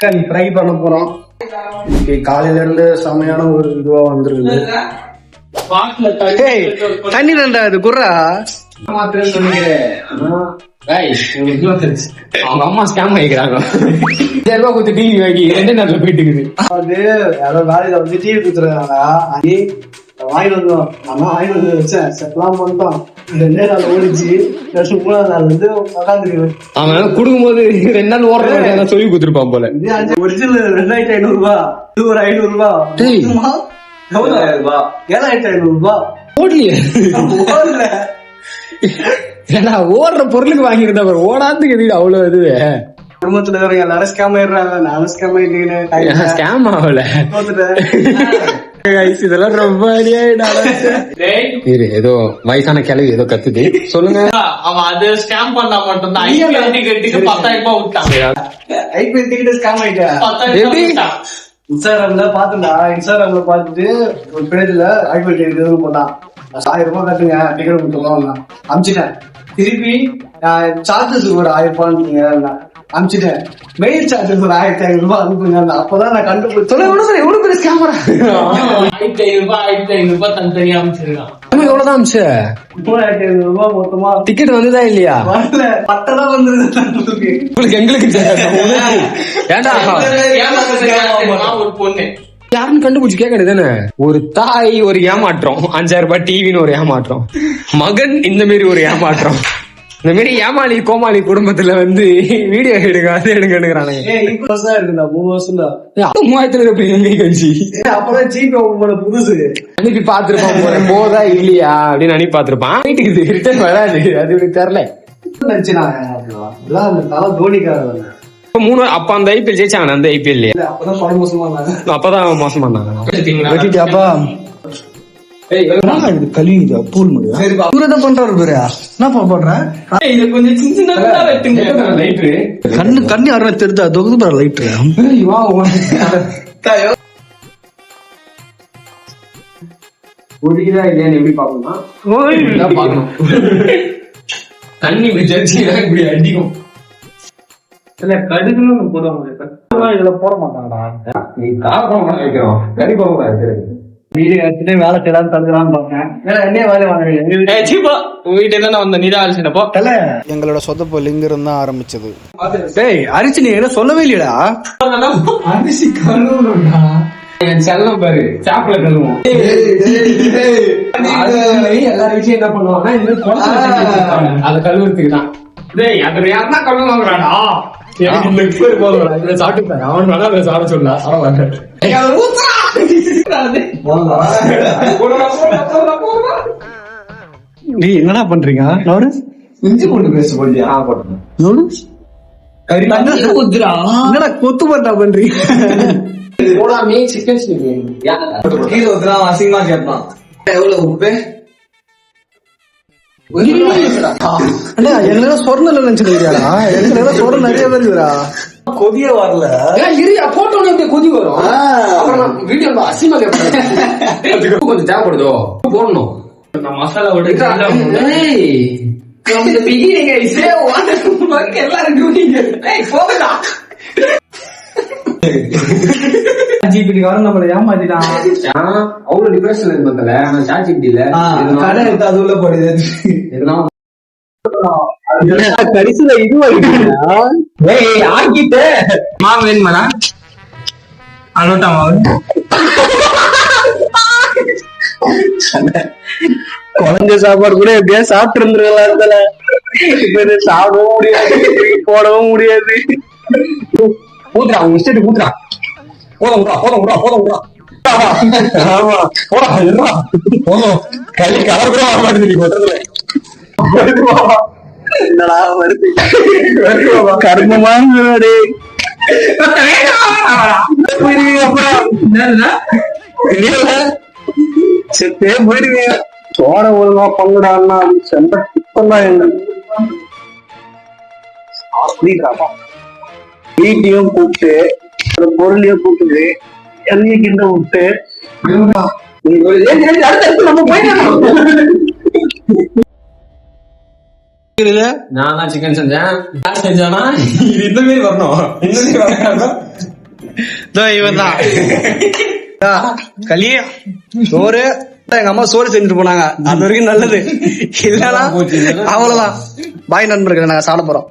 Try பண்ண போறோம். காலையில இருந்து செமையான ஒரு இதுவா வந்துருக்குது. தண்ணி நண்டா அது குர்ரா அவங்க அம்மா ஸ்கேம் பண்ணிக்கிறாங்க. 1000 ரூபாய் கொடுத்து டிவி வாங்கி 2 நாள்ல போயிட்டு இருக்குது. அது யாரோ வேலையில வந்து டிவி கொடுத்துருக்காங்க. வாங்கிட்டு வந்தோம். நம்ம வாங்கிட்டு வந்து வச்சேன் செட்லாம் பண்ணிட்டோம். 2 நாள் ஓடிச்சு. 3ஆவது நாள் வந்து உட்காந்துருக்கு. அவன் கொடுக்கும் போது 2 நாள் ஓடுற சொல்லி கொடுத்துருப்பான் போல. ஒரிஜினல் 2500 ரூபாய், இது ஒரு 500 ரூபாய், 7500 ரூபாய், 7500 ரூபாய் ஓடலையே. ஏன்னா ஓடுற பொருளுக்கு வாங்கியிருந்தா ஓடாதுக்கு எது அவ்வளவு இது. குடும்பத்துல இருக்கிற எல்லாரும் ஸ்கேம் ஆயிடுறாங்க. நானும் ஸ்கேம் ஆயிட்டு ஸ்கேம் ஆகல. இதெல்லாம் ரொம்ப ஏதோ வயசான கிளவி ஏதோ கத்துது. சொல்லுங்க. அவன் அது ஸ்கேம் பண்ணா மட்டும்தான் IPL டிக்கெட்டுக்கு 10,000 ரூபாய் விட்டாங்க. IPL டிக்கெட் ஸ்கேம் ஆயிட்டேன். 10,000 விட்டான். இன்ஸ்டாகிராம்ல பாத்துட்டா. இன்ஸ்டாகிராம்ல பாத்துட்டு ஒரு பேஜ்ல IPL டிக்கெட் போட்டான். 1000 ரூபாய் கட்டுங்க டிக்கெட் கொடுத்துருவாங்க. அமிச்சிட்டேன். திருப்பி சார்ஜஸ் ஒரு 1000 ரூபாய் அமிச்சிட்டேன். மெயில் சார்ஜஸ் ஒரு 1500 ரூபாய் அனுப்புங்க. அப்பதான் நான் கண்டுபிடிச்சேன். எவ்வளவு பெரிய ஸ்கேமரா. 1500 ரூபாய் தனித்தனியா அமிச்சிருக்கான். எவ்வளவுதான் அமிச்ச? 3500 ரூபாய் மொத்தமா. டிக்கெட் வந்ததா இல்லையா? வரல. பட்டதான் வந்துருக்கு. எங்களுக்கு ஏண்டா ஒரு பொண்ணு யாருன்னு கண்டுபிடிச்சு கேட்கறது தானே. ஒரு தாய் ஒரு ஏமாற்றம், 5000 ரூபாய் டிவின்னு ஒரு ஏமாற்றம், மகன் இந்த மாதிரி ஒரு ஏமாற்றம். இந்த மாதிரி ஏமாளி கோமாளி குடும்பத்துல வந்து வீடியோ எடுங்க அது எடுங்கிறானுங்க. 3 வருஷம் தான். 3000 எப்படி எங்க கழிச்சு அப்பதான் ஜிபே ஓபன் புதுசு அனுப்பி பாத்துருப்பான் போற போதா இல்லையா அப்படின்னு அனுப்பி பாத்துருப்பான். வீட்டுக்கு ரிட்டர்ன் வராது. அது எனக்கு தெரியல. தோனிக்காரன் 3 அப்ப அந்த IPL ஜெயிச்சாங்க. அந்த IPL அப்பதான் படம் மோசமா அப்பதான் மோசம் பண்ணாங்க. கழுவிதா பூல் முடியும் பண்றாரு பேரு. என்ன பண்றேன் கொஞ்சம் சின்ன கண்ணு யாரும் தெரிஞ்சா தொகுது பாரு லைட்டு. ஒழுகிதா இல்லையான்னு எப்படி பாக்கணும் பாக்கணும். தண்ணி இப்படி அடிக்கும். கடுகுன்னு போடுவாங்க. இதுல போட மாட்டாங்கடா. நீ காரணம் வைக்கிறோம் கடிப்பாங்க. வீடு எடுத்துட்டு வேலை செய்யலாம் தந்துடலான்னு பாக்கேன். என்ன வேலை எங்களோட சொதப்பல் இங்க இருந்தா ஆரம்பிச்சது. டேய் அரிசி நீ என்ன சொல்லவே இல்லையடா. அரிசி கழுவுடா. என் செல்லம் பாரு சாப்பிட கழுவோம். எல்லா விஷயம் என்ன பண்ணுவாங்கன்னா அது கழுவுறதுக்கு தான். டேய் அது யாருன்னா கழுவுவாங்கடா. சாப்பிட்டு அவன் வேணா அதை சாப்பிட சொல்லலாம். நீ என்னடா பண்றீங்க? இஞ்சி போட்டு பேச போட்டியா? என்னடா கொத்து பட்டா பண்றீங்க? சிக்கன் அசிங்கமா கேட்பான். எவ்வளவு உப்பு என்ன சொர்ணல நினைச்சிருக்கியாடா? எனக்கு சொர்ண நிறைய பேர் இருக்குடா. கொதிய வரல போட்டோன்னு கொதி வரும். அப்புறம் வீடியோ அசிங்கமா கேட்பாங்க. கொஞ்சம் தேவைப்படுதோ போடணும். மசாலா ஜிபிடி வரும் நம்மள ஏமாத்திட்டான். அவ்வளவு டிப்ரெஷன் இருந்ததுல சாட்சிபிடி இல்ல கடை எடுத்து அது உள்ள போடுது. கடைசியில இது ஆக்கிட்டு மாவு வேணுமாடா? அலோட்டா மாவு குழந்தை சாப்பாடு கூட எப்படியா சாப்பிட்டு இருந்துருக்கலாம். சாப்பிடவும் முடியாது, போடவும் முடியாது. ஊத்துறா உங்க இஷ்டத்துக்கு ஊத்துறா. போதும் விடா போதும் விடா போதும் விடா. ஆமா போடா போதும். கல்வி கலர் கூட வர மாட்டேங்குது. என்னடா வருது கர்மமான செத்தே போயிடுவீங்க. சோட ஒழுங்கா பங்குடான்னா செம்ப சுத்தம்தான். என்ன வீட்டையும் கூப்பிட்டு பொருளையும் கூப்பிட்டு எண்ணெய் கிண்ட விட்டு நம்ம போயிடலாம். நான் தான் சிக்கன் செஞ்சேன். யார் செஞ்சானா இது இந்த மாதிரி வரணும். இந்த மாதிரி வரணும். இவன் தான் களி சோறு. எங்க அம்மா சோறு செஞ்சுட்டு போனாங்க, அது வரைக்கும் நல்லது. இல்லனா அவ்வளவுதான். பாய் நண்பர்கள், நாங்க சாப்பிட போறோம்.